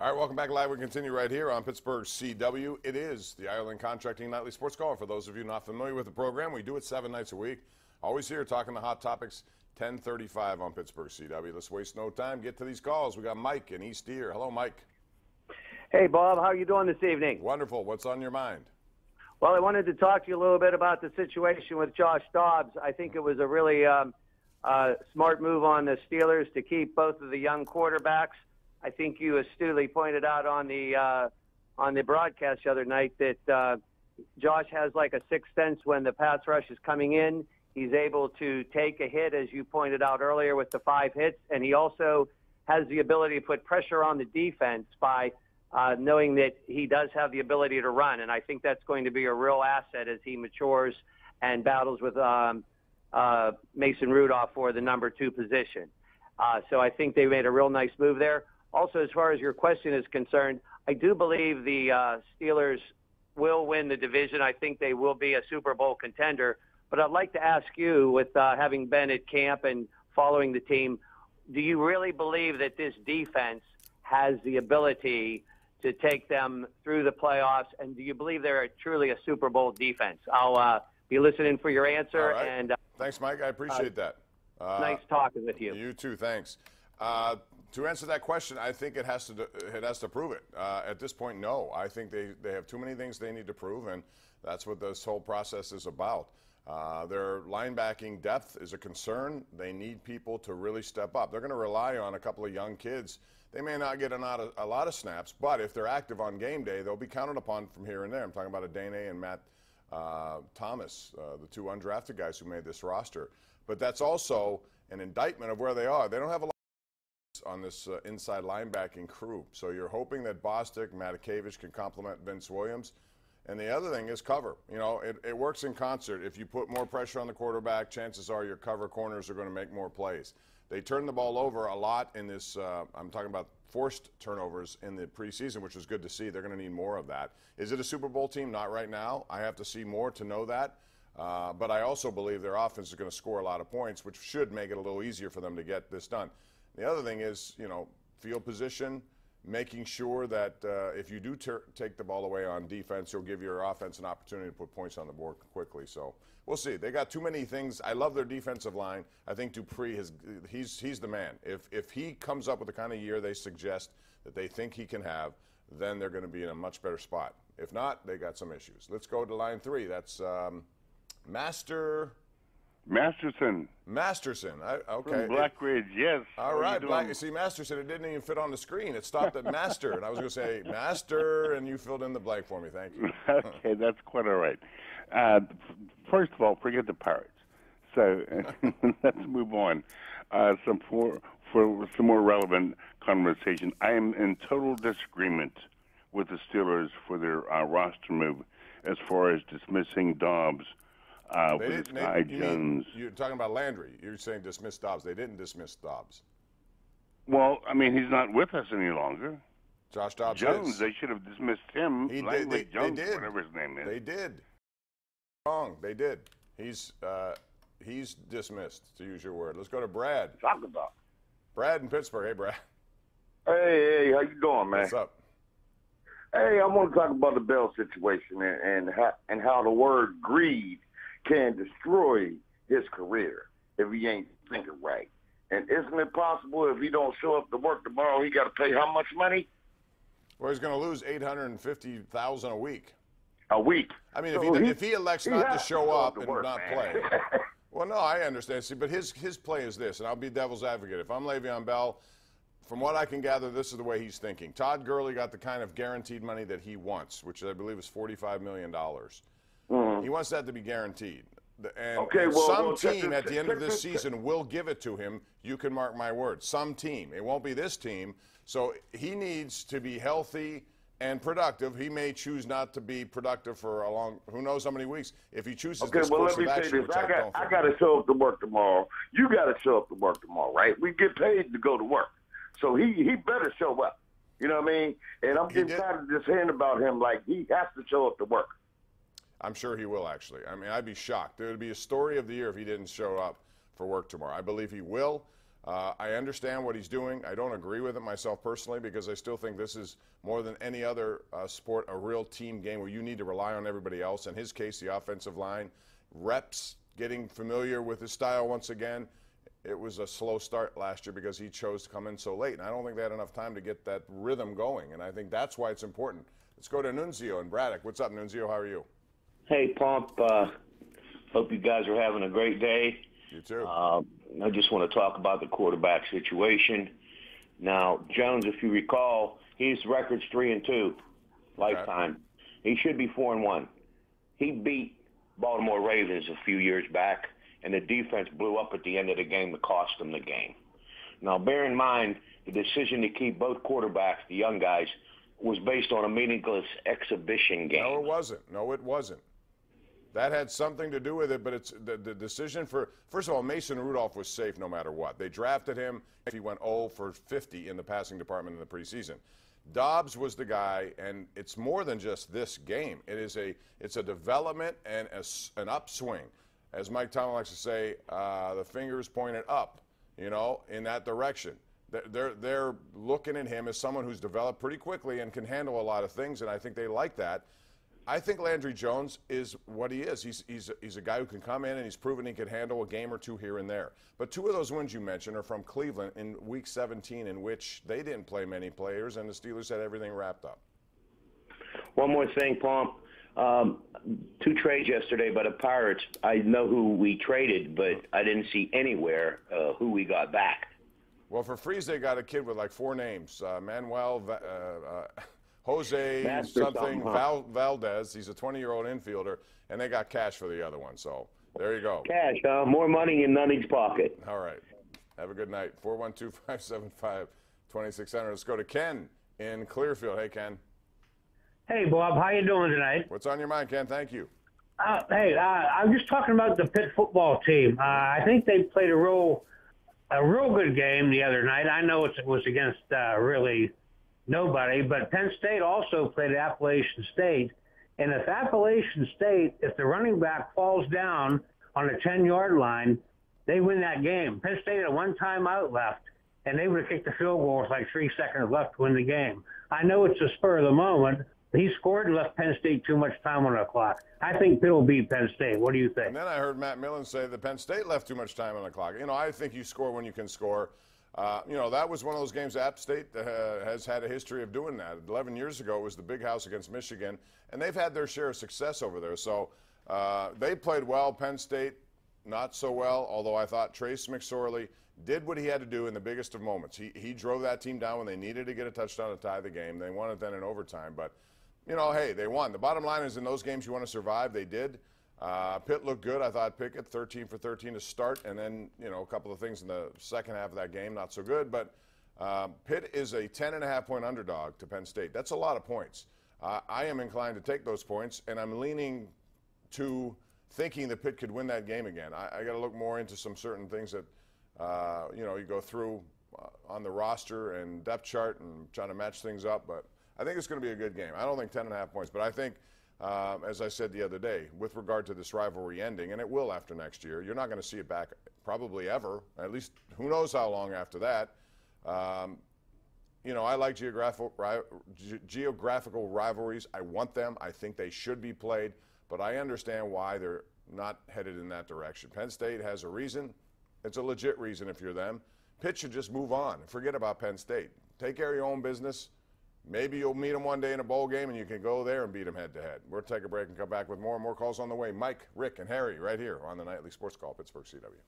All right, welcome back live. We continue right here on Pittsburgh CW. It is the Ireland Contracting Nightly Sports Call. For those of you not familiar with the program, we do it 7 nights a week. Always here talking the hot topics, 10:35 on Pittsburgh CW. Let's waste no time. Get to these calls. We got Mike in East Deer. Hello, Mike. Hey, Bob. How are you doing this evening? Wonderful. What's on your mind? Well, I wanted to talk to you a little bit about the situation with Josh Dobbs. I think it was a really smart move on the Steelers to keep both of the young quarterbacks. I think you astutely pointed out on the broadcast the other night that Josh has like a sixth sense when the pass rush is coming in. He's able to take a hit, as you pointed out earlier, with the 5 hits, and he also has the ability to put pressure on the defense by knowing that he does have the ability to run, and I think that's going to be a real asset as he matures and battles with Mason Rudolph for the number 2 position. So I think they made a real nice move there. Also, as far as your question is concerned, I do believe the Steelers will win the division. I think they will be a Super Bowl contender. But I'd like to ask you, with having been at camp and following the team, do you really believe that this defense has the ability to take them through the playoffs? And do you believe they're truly a Super Bowl defense? I'll be listening for your answer. All right. And thanks, Mike. I appreciate that. Nice talking with you. You too. Thanks. To answer that question, I think it has to prove it. At this point, no. I think they have too many things they need to prove, and that's what this whole process is about. Their linebacking depth is a concern. They need people to really step up. They're going to rely on a couple of young kids. They may not get a lot of snaps, but if they're active on game day, they'll be counted upon from here and there. I'm talking about Adene and Matt Thomas, the 2 undrafted guys who made this roster. But that's also an indictment of where they are. They don't have a lot on this inside linebacking crew. So you're hoping that Bostic, Matakevich can complement Vince Williams. And the other thing is cover. You know, it works in concert. If you put more pressure on the quarterback, chances are your cover corners are going to make more plays. They turned the ball over a lot in this, I'm talking about forced turnovers in the preseason, which was good to see. They're going to need more of that. Is it a Super Bowl team? Not right now. I have to see more to know that. But I also believe their offense is going to score a lot of points, which should make it a little easier for them to get this done. The other thing is, you know, field position, making sure that if you do take the ball away on defense, you'll give your offense an opportunity to put points on the board quickly. So we'll see. They got too many things. I love their defensive line. I think Dupree, he's the man. If he comes up with the kind of year they suggest that they think he can have, then they're going to be in a much better spot. If not, they got some issues. Let's go to line 3. That's Masterson. Okay. From Black Ridge, yes. All right. See, Masterson, it didn't even fit on the screen. It stopped at Master, and I was going to say Master, and you filled in the blank for me. Thank you. Okay, that's quite all right. First of all, forget the Pirates. So let's move on. For some more relevant conversation, I am in total disagreement with the Steelers for their roster move as far as dismissing Dobbs. With this guy Jones. You're talking about Landry. You're saying dismiss Dobbs. They didn't dismiss Dobbs. Well, I mean, he's not with us any longer. Josh Dobbs Jones, is. they should have dismissed him. They Jones, did. Whatever his name is. They did. Wrong. They did. He's dismissed, to use your word. Let's go to Brad. Talk about. Brad in Pittsburgh. Hey, Brad. Hey, how you doing, man? What's up? Hey, I want to talk about the Bell situation and how the word greed can destroy his career if he ain't thinking right. And isn't it possible if he don't show up to work tomorrow, he got to pay how much money? Well, he's going to lose $850,000 a week. A week. I mean, so if he elects not to show up and work, not man. play. Well, no, I understand. See, but his play is this, and I'll be devil's advocate. If I'm Le'Veon Bell, from what I can gather, this is the way he's thinking. Todd Gurley got the kind of guaranteed money that he wants, which I believe is $45 million. Mm-hmm. He wants that to be guaranteed. And some team at the end of this season will give it to him. You can mark my words. Some team. It won't be this team. So he needs to be healthy and productive. He may choose not to be productive for who knows how many weeks. If he chooses this course of action, which I got to show up to work tomorrow. You got to show up to work tomorrow, right? We get paid to go to work. So he better show up. You know what I mean? And I'm getting tired of just hearing about him like he has to show up to work. I'm sure he will, actually. I mean, I'd be shocked. There would be a story of the year if he didn't show up for work tomorrow. I believe he will. I understand what he's doing. I don't agree with it myself personally because I still think this is more than any other sport a real team game where you need to rely on everybody else. In his case, the offensive line, reps, getting familiar with his style once again. It was a slow start last year because he chose to come in so late, and I don't think they had enough time to get that rhythm going, and I think that's why it's important. Let's go to Nunzio and Braddock. What's up, Nunzio? How are you? Hey, Pomp. Hope you guys are having a great day. You too. I just want to talk about the quarterback situation. Now, Jones, if you recall, his record's 3-2 lifetime. Okay. He should be 4-1. He beat Baltimore Ravens a few years back, and the defense blew up at the end of the game to cost them the game. Now, bear in mind, the decision to keep both quarterbacks, the young guys, was based on a meaningless exhibition game. No, it wasn't. No, it wasn't. That had something to do with it, but it's the decision for, first of all, Mason Rudolph was safe no matter what. They drafted him. He went 0 for 50 in the passing department in the preseason. Dobbs was the guy, and it's more than just this game. It's a development and an upswing. As Mike Tomlin likes to say, the finger is pointed up, you know, in that direction. They're looking at him as someone who's developed pretty quickly and can handle a lot of things, and I think they like that. I think Landry Jones is what he is. He's a guy who can come in and he's proven he can handle a game or two here and there. But two of those wins you mentioned are from Cleveland in Week 17, in which they didn't play many players and the Steelers had everything wrapped up. One more thing, Pomp. 2 trades yesterday by the Pirates. I know who we traded, but I didn't see anywhere who we got back. Well, for Freeze, they got a kid with like 4 names. Manuel Jose something Valdez. He's a 20-year-old infielder, and they got cash for the other one. So there you go. Cash, more money in none each pocket. All right. Have a good night. 412-575-2600. Let's go to Ken in Clearfield. Hey, Ken. Hey, Bob. How you doing tonight? What's on your mind, Ken? Thank you. I'm just talking about the Pitt football team. I think they played a real good game the other night. I know it was against really nobody, but Penn State also played at Appalachian State. And if Appalachian State, if the running back falls down on the 10-yard line, they win that game. Penn State had 1 timeout left, and they would have kicked the field goal with like 3 seconds left to win the game. I know it's a spur of the moment, but he scored and left Penn State too much time on the clock. I think Pitt will beat Penn State. What do you think? And then I heard Matt Millen say that Penn State left too much time on the clock. You know, I think you score when you can score. You know, that was one of those games App State has had a history of doing that. 11 years ago, it was the Big House against Michigan, and they've had their share of success over there. So they played well. Penn State, not so well, although I thought Trace McSorley did what he had to do in the biggest of moments. He drove that team down when they needed to get a touchdown to tie the game. They won it then in overtime. But, you know, hey, they won. The bottom line is in those games you want to survive. They did. Pitt looked good. I thought Pickett 13 for 13 to start, and then, you know, a couple of things in the second half of that game, not so good. But Pitt is a 10.5-point underdog to Penn State. That's a lot of points. I am inclined to take those points, and I'm leaning to thinking that Pitt could win that game again. I got to look more into some certain things that, you know, you go through on the roster and depth chart and trying to match things up. But I think it's going to be a good game. I don't think 10.5 points, but I think, as I said the other day, with regard to this rivalry ending, and it will after next year, you're not going to see it back probably ever, at least who knows how long after that. You know, I like geographical rivalries. I want them. I think they should be played, but I understand why they're not headed in that direction. Penn State has a reason. It's a legit reason if you're them. Pitt should just move on. Forget about Penn State. Take care of your own business. Maybe you'll meet them one day in a bowl game and you can go there and beat them head-to-head. We'll take a break and come back with more calls on the way. Mike, Rick, and Harry right here on the Nightly Sports Call, Pittsburgh CW.